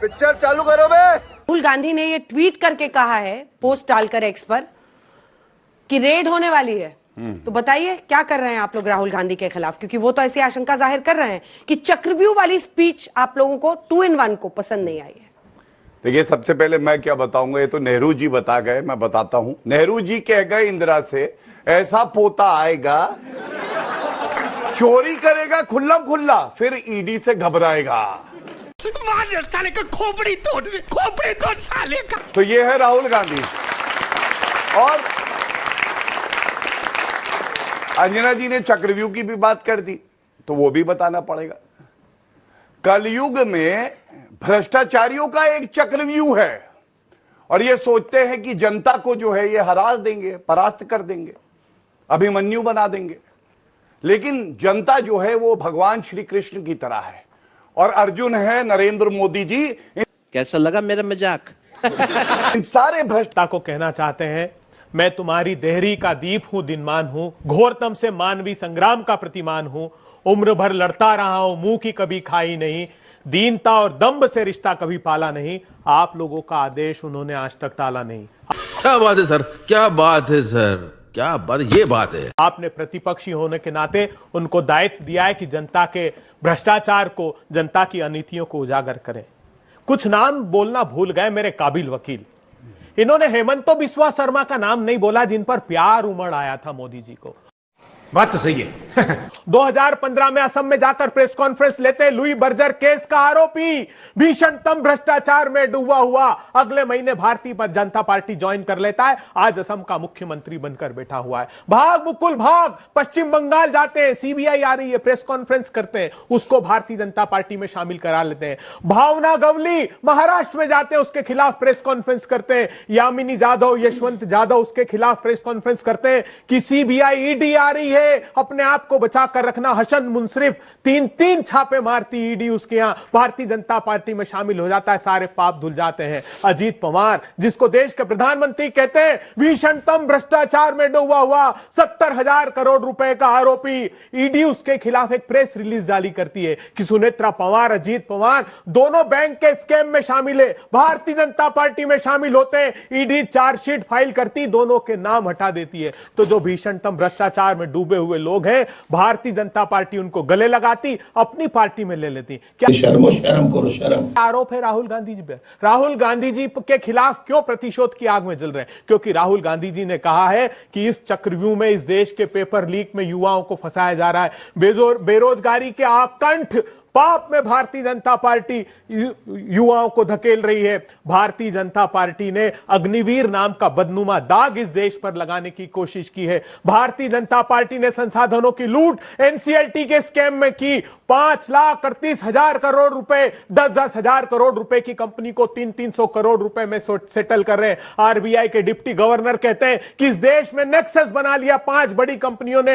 Picture चालू करो बे। राहुल गांधी ने ये ट्वीट करके कहा है, पोस्ट डालकर एक्स पर, कि रेड होने वाली है। तो बताइए क्या कर रहे हैं आप लोग राहुल गांधी के खिलाफ, क्योंकि वो तो ऐसी आशंका जाहिर कर रहे हैं कि चक्रव्यूह वाली स्पीच आप लोगों को 2-in-1 को पसंद नहीं आई है। देखिए, सबसे पहले मैं क्या बताऊंगा, ये तो नेहरू जी बता गए, मैं बताता हूं। नेहरू जी कह गए इंदिरा से, ऐसा पोता आएगा, चोरी करेगा खुल्ला खुल्ला, फिर ईडी से घबराएगा। साले का खोपड़ी तोड़ साले का। तो ये है राहुल गांधी। और अंजना जी ने चक्रव्यूह की भी बात कर दी, तो वो भी बताना पड़ेगा। कलयुग में भ्रष्टाचारियों का एक चक्रव्यूह है, और ये सोचते हैं कि जनता को जो है ये हरा देंगे, परास्त कर देंगे, अभिमन्यु बना देंगे। लेकिन जनता जो है वो भगवान श्री कृष्ण की तरह है, और अर्जुन है नरेंद्र मोदी जी। कैसा लगा मेरा मजाक? इन सारे भ्रष्टा को कहना चाहते हैं, मैं तुम्हारी देहरी का दीप हूं, दिनमान हूं, घोरतम से मानवी संग्राम का प्रतिमान हूं, उम्र भर लड़ता रहा हूं, मुंह की कभी खाई नहीं, दीनता और दंभ से रिश्ता कभी पाला नहीं, आप लोगों का आदेश उन्होंने आज तक टाला नहीं। क्या बात है सर, क्या बात है सर, क्या बात, ये बात है। आपने प्रतिपक्षी होने के नाते उनको दायित्व दिया है कि जनता के भ्रष्टाचार को, जनता की अनीतियों को उजागर करें। कुछ नाम बोलना भूल गए मेरे काबिल वकील। इन्होंने हेमंतो बिस्वा शर्मा का नाम नहीं बोला, जिन पर प्यार उमड़ आया था मोदी जी को। बात तो सही है। 2015 में असम में जाकर प्रेस कॉन्फ्रेंस लेते लुई बर्जर केस का आरोपी, भीषणतम भ्रष्टाचार में डूबा हुआ, अगले महीने भारतीय जनता पार्टी ज्वाइन कर लेता है, आज असम का मुख्यमंत्री बनकर बैठा हुआ है। भाग मुकुल भाग, पश्चिम बंगाल जाते हैं, सीबीआई आ रही है, प्रेस कॉन्फ्रेंस करते हैं, उसको भारतीय जनता पार्टी में शामिल करा लेते हैं। भावना गवली महाराष्ट्र में जाते हैं, उसके खिलाफ प्रेस कॉन्फ्रेंस करते हैं। यामिनी जाधव, यशवंत जाधव उसके खिलाफ प्रेस कॉन्फ्रेंस करते हैं कि सीबीआई ईडी आ रही है, अपने आप को बचा कर रखना। हसन मुंसरिफ 3 छापे मारती ईडी उसके यहां, भारतीय जनता पार्टी में शामिल हो जाता है, सारे पाप धुल जाते हैं। अजीत पवार, जिसको देश के प्रधानमंत्री कहते हैं, भीषणतम भ्रष्टाचार में डूबा हुआ 70,000 करोड़ रुपए का आरोपी, ईडी उसके खिलाफ एक प्रेस रिलीज जारी करती है कि सुनेत्रा पवार, अजीत पवार दोनों बैंक के स्कैम में शामिल है, भारतीय जनता पार्टी में शामिल होते हैं। ईडी चार्जशीट फाइल करती, दोनों के नाम हटा देती है। तो जो भीषणतम भ्रष्टाचार में डूबे हुए लोग हैं, भारतीय जनता पार्टी उनको गले लगाती, अपनी पार्टी में ले लेती। क्या शर्म करो, शर्म। आरोप है राहुल गांधी जी पे। राहुल गांधी जी के खिलाफ क्यों प्रतिशोध की आग में जल रहे हैं? क्योंकि राहुल गांधी जी ने कहा है कि इस चक्रव्यूह में, इस देश के पेपर लीक में युवाओं को फंसाया जा रहा है। बेरोजगारी के आकंठ पाप में भारतीय जनता पार्टी युवाओं को धकेल रही है। भारतीय जनता पार्टी ने अग्निवीर नाम का बदनुमा दाग इस देश पर लगाने की कोशिश की है। भारतीय जनता पार्टी ने संसाधनों की लूट एनसीएलटी के स्कैम में की। 5,38,000 करोड़ रुपए, 10-10 हजार करोड़ रुपए की कंपनी को 300 करोड़ रुपए में सेटल कर रहे हैं। आरबीआई के डिप्टी गवर्नर कहते हैं कि इस देश में नेक्सस बना लिया 5 बड़ी कंपनियों ने।